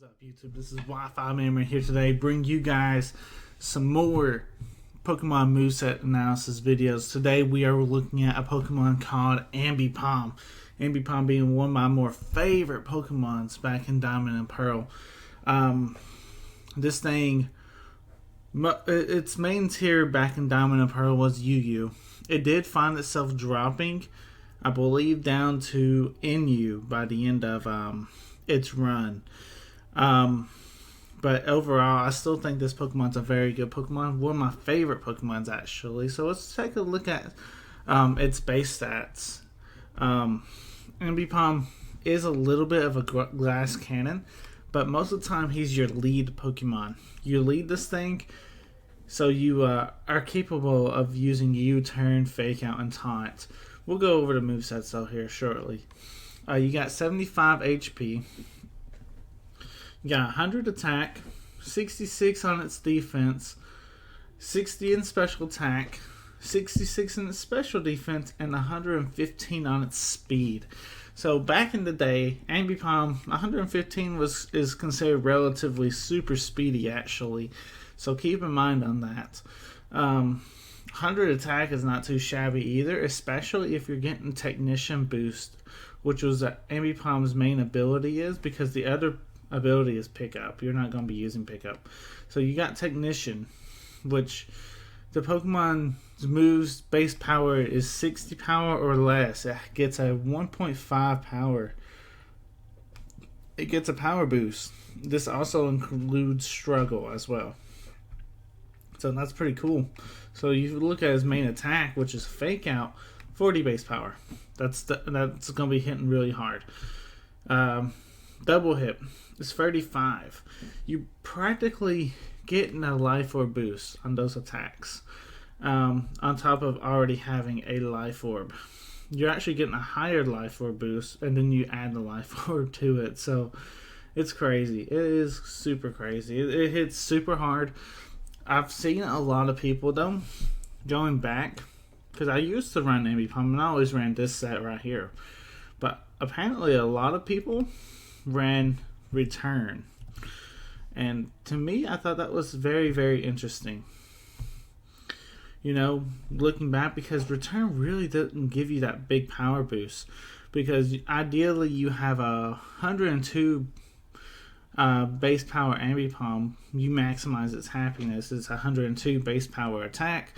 is up, YouTube? This is Wi-Fi Memory here today, bring you guys some more Pokemon moveset analysis videos. Today we are looking at a Pokemon called Ambipom. Ambipom being one of my more favorite Pokemons back in Diamond and Pearl. This thing, its main tier back in Diamond and Pearl was UU. It did find itself dropping, I believe, down to NU by the end of its run. But overall, I still think this Pokemon's a very good Pokemon. One of my favorite Pokemons, actually. So let's take a look at its base stats. Ambipom is a little bit of a glass cannon, but most of the time he's your lead Pokemon. You lead this thing, so you are capable of using U-turn, Fake Out, and Taunt. We'll go over the movesets though here shortly. You got 75 HP. You got 100 attack, 66 on its defense, 60 in special attack, 66 in its special defense, and 115 on its speed. So back in the day, Ambipom 115 is considered relatively super speedy actually. So keep in mind on that. 100 attack is not too shabby either, especially if you're getting Technician boost, which was Ambipom's main ability is, because the other ability is Pickup. You're not going to be using Pickup. So you got Technician, which the Pokemon's moves base power is 60 power or less. It gets a 1.5 power. It gets a power boost. This also includes Struggle as well. So that's pretty cool. So you look at his main attack, which is Fake Out, 40 base power. That's going to be hitting really hard. Double hit is 35. You practically getting a Life Orb boost on those attacks. On top of already having a Life Orb. You're actually getting a higher Life Orb boost, and then you add the Life Orb to it. So it's crazy. It is super crazy. It hits super hard. I've seen a lot of people though going back, because I used to run Ambipom and I always ran this set right here, but apparently a lot of people ran Return, and to me I thought that was very, very interesting, you know, looking back, because Return really doesn't give you that big power boost, because ideally you have a 102 base power Ambipom. You maximize its happiness. It's 102 base power attack,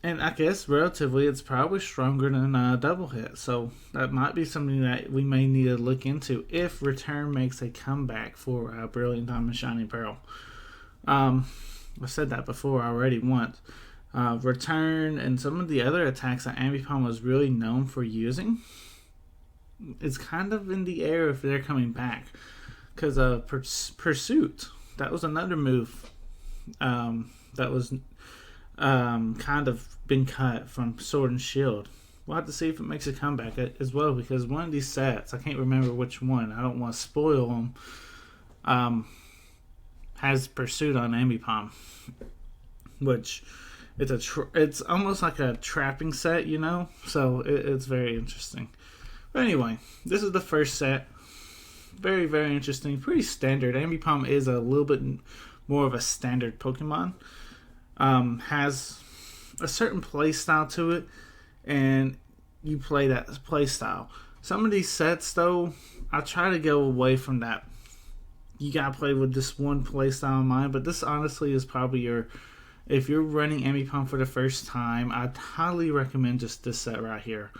and I guess relatively it's probably stronger than a double hit. So that might be something that we may need to look into if Return makes a comeback for Brilliant Diamond Shining Pearl. I said that before already once. Return and some of the other attacks that Ambipom was really known for using, it's kind of in the air if they're coming back. Because Pursuit, that was another move that was kind of been cut from Sword and Shield. We'll have to see if it makes a comeback as well, because one of these sets, I can't remember which one, I don't want to spoil them, has Pursuit on Ambipom, which it's almost like a trapping set, you know, so it's very interesting. But anyway, this is the first set. Very, very interesting. Pretty standard. Ambipom is a little bit more of a standard Pokemon. Has a certain play style to it, and you play that play style. Some of these sets, though, I try to go away from that. You gotta play with this one play style in mind, but this honestly is probably if you're running Ambipom for the first time, I'd highly recommend just this set right here,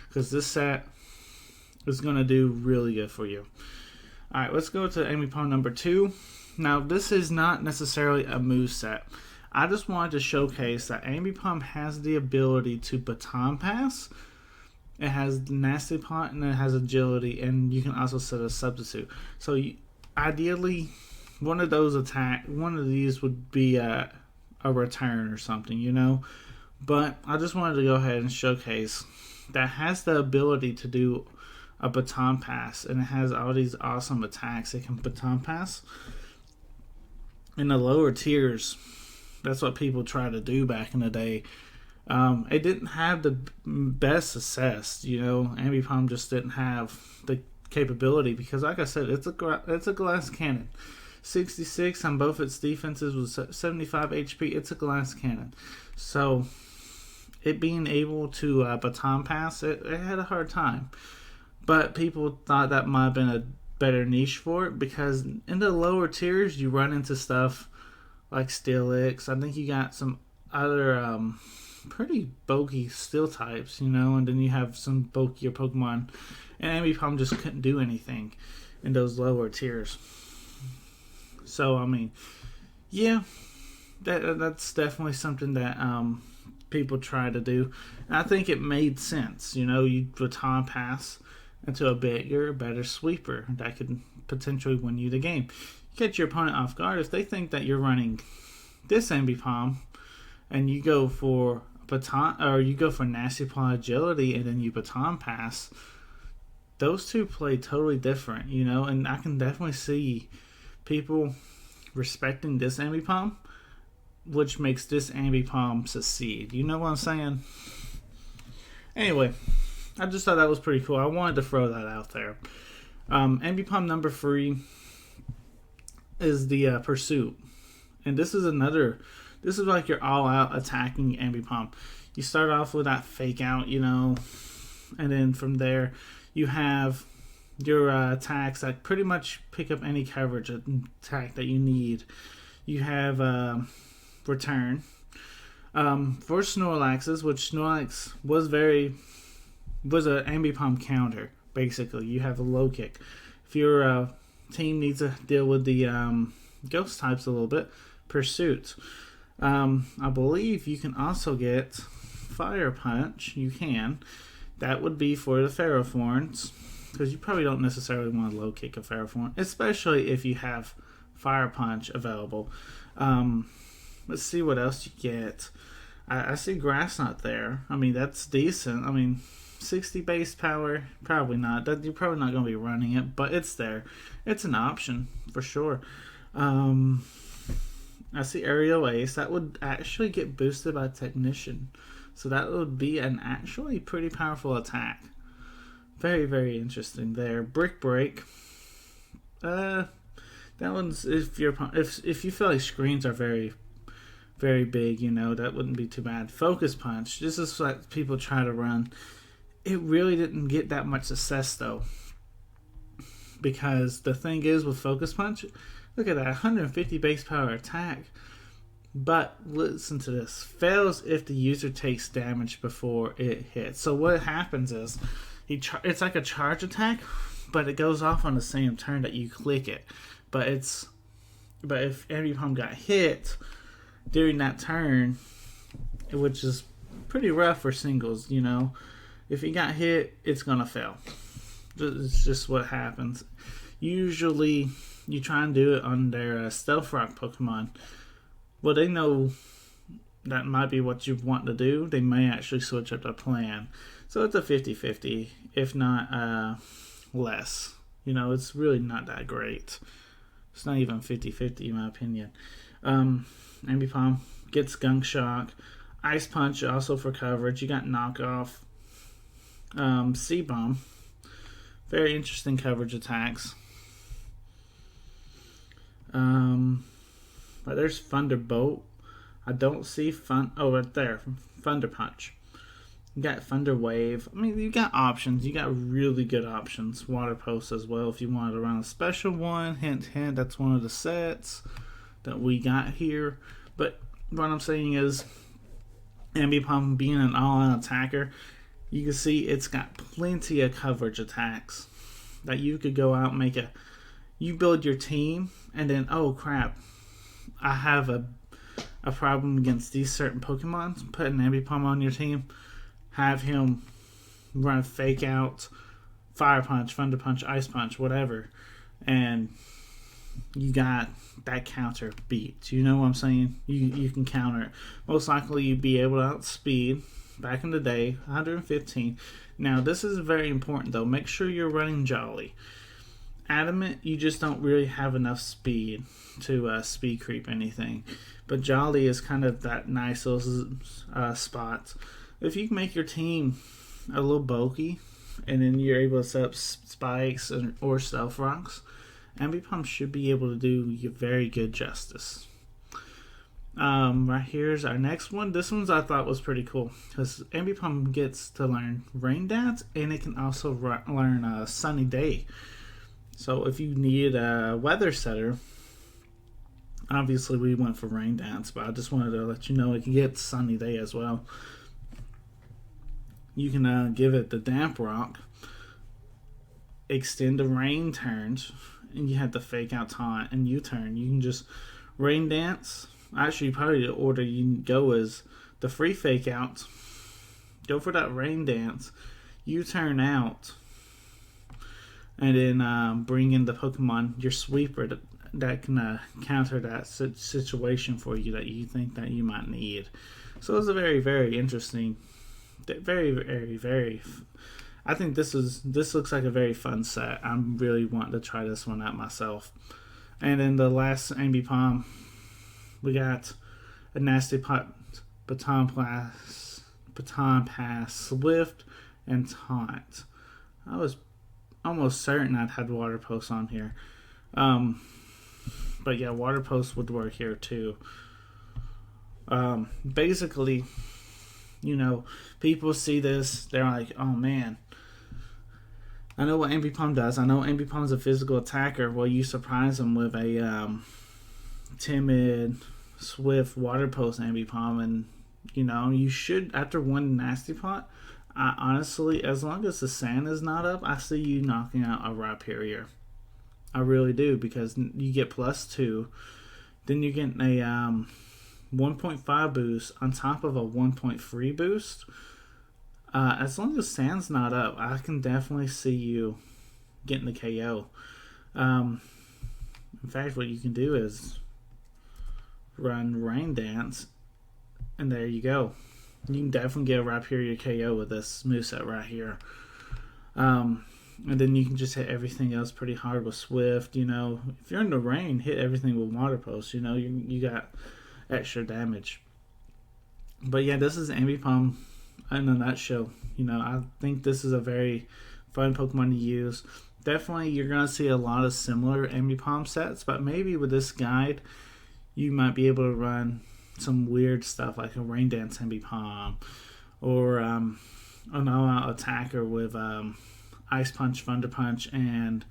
because this set is going to do really good for you. Alright, let's go to Ambipom number 2. Now, this is not necessarily a move set. I just wanted to showcase that Ambipom has the ability to Baton Pass. It has Nasty Plot, and it has Agility, and you can also set a substitute. So, ideally, one of these would be a Return or something, you know? But I just wanted to go ahead and showcase that has the ability to do a Baton Pass, and it has all these awesome attacks it can Baton Pass. In the lower tiers, that's what people try to do back in the day. It didn't have the best success, you know. Ambipom just didn't have the capability because, like I said, it's a glass cannon. 66 on both its defenses with 75 HP. It's a glass cannon. So it being able to baton pass, it had a hard time. But people thought that might have been a better niche for it because in the lower tiers you run into stuff like Steelix. I think you got some other pretty bulky steel types, and then you have some bulkier Pokemon. And Ambipom just couldn't do anything in those lower tiers. So, I mean, yeah, that's definitely something that people try to do. And I think it made sense. You baton pass into a bigger, better sweeper that could potentially win you the game. You catch your opponent off guard if they think that you're running this Ambipom and you go for baton, or you go for nasty paw agility and then you baton pass. Those two play totally different, and I can definitely see people respecting this Ambipom, which makes this Ambipom succeed. You know what I'm saying? Anyway, I just thought that was pretty cool. I wanted to throw that out there. Ambipom number 3 is the Pursuit. And this is like your all-out attacking Ambipom. You start off with that fake out, and then from there you have your attacks that pretty much pick up any coverage attack that you need. You have Return. For Snorlaxes, which Snorlax was an Ambipom counter, basically. You have a low kick. If your team needs to deal with the ghost types a little bit, Pursuit. I believe you can also get Fire Punch. You can. That would be for the Ferrothorns, because you probably don't necessarily want to low kick a Ferrothorn, especially if you have Fire Punch available. Let's see what else you get. I see Grass Knot there. I mean, that's decent. I mean, 60 base power, probably not. You're probably not going to be running it, but it's there. It's an option for sure. I see Aerial Ace. That would actually get boosted by Technician. So that would be an actually pretty powerful attack. Very, very interesting there. Brick Break. That one's if you feel like screens are very, very big, that wouldn't be too bad. Focus Punch. This is what people try to run. It really didn't get that much success though, because the thing is with Focus Punch, look at that 150 base power attack. But listen to this. Fails if the user takes damage before it hits. So what happens is it's like a charge attack, but it goes off on the same turn that you click it. But if Ambipom got hit during that turn, which is pretty rough for singles, if he got hit, it's gonna fail. It's just what happens. Usually, you try and do it on their Stealth Rock Pokemon. Well, they know that might be what you want to do. They may actually switch up the plan. So it's a 50-50, if not less. It's really not that great. It's not even 50-50 in my opinion. Ambipom gets Gunk Shock. Ice Punch also for coverage. You got Knockoff. C-Bomb. Very interesting coverage attacks. But there's Thunderbolt. I don't see right there. Thunder Punch. You got Thunder Wave. I mean, you got options. You got really good options. Water Pulse as well if you wanted to run a special one. Hint, hint. That's one of the sets that we got here. But what I'm saying is, Ambipom being an all-out attacker, you can see it's got plenty of coverage attacks that you could go out and make you build your team, and then, oh crap, I have a problem against these certain Pokemon. Put an Ambipom on your team, have him run Fake Out, Fire Punch, Thunder Punch, Ice Punch, whatever, and you got that counter beat. You know what I'm saying? You can counter it. Most likely you'd be able to outspeed, back in the day, 115. Now, this is very important, though. Make sure you're running Jolly. Adamant, you just don't really have enough speed to speed creep anything. But Jolly is kind of that nice little spot. If you can make your team a little bulky, and then you're able to set up spikes or stealth rocks, Ambipom should be able to do you very good justice. Right here's our next one. This one's I thought was pretty cool because Ambipom gets to learn Rain Dance, and it can also learn Sunny Day. So if you need a weather setter, obviously we went for Rain Dance, but I just wanted to let you know it can get Sunny Day as well. You can give it the Damp Rock, extend the rain turns, and you have the fake out taunt and U-turn. You can just Rain Dance. Actually, probably the order you can go is the free fake out, go for that Rain Dance, U-turn out, and then bring in the Pokemon, your sweeper that can counter that situation for you that you think that you might need. So it's a very, very interesting, very, very, very. I think this looks like a very fun set. I'm really wanting to try this one out myself. And then the last Ambipom, we got a Nasty Pot, Baton Pass, Swift, and Taunt. I was almost certain I'd had Water Post on here. But yeah, Water Post would work here too. Basically, people see this, they're like, oh man, I know what Ambipom does. I know Ambipom's a physical attacker. Well, you surprise them with a timid, swift Water Post Ambipom, and you should, after one Nasty Pot, honestly, as long as the sand is not up, I see you knocking out a Rhyperior. I really do, because you get +2, then you get a 1.5 boost on top of a 1.3 boost. As long as sand's not up, I can definitely see you getting the KO. In fact, what you can do is run Rain Dance, and there you go. You can definitely get a Rhyperior KO with this moveset right here. And then you can just hit everything else pretty hard with Swift. If you're in the rain, hit everything with Water Post. You got extra damage. But yeah, this is Ambipom in a nutshell. I think this is a very fun Pokemon to use. Definitely, you're going to see a lot of similar Ambipom sets, but maybe with this guide, you might be able to run some weird stuff like a Rain Dance Ambipom, or an all-out attacker with Ice Punch, Thunder Punch, and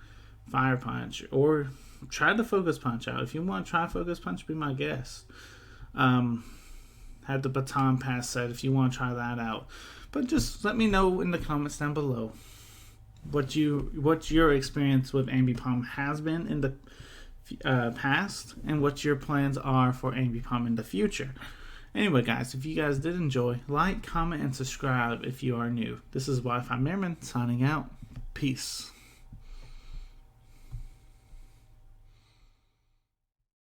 Fire Punch, or try the Focus Punch out. If you want to try Focus Punch, be my guest. Have the Baton Pass set if you want to try that out. But just let me know in the comments down below what your experience with Ambipom has been in the past, and what your plans are for Ambipom in the future. Anyway, guys, if you guys did enjoy, like, comment, and subscribe if you are new. This is Wi-Fi Merman signing out. Peace.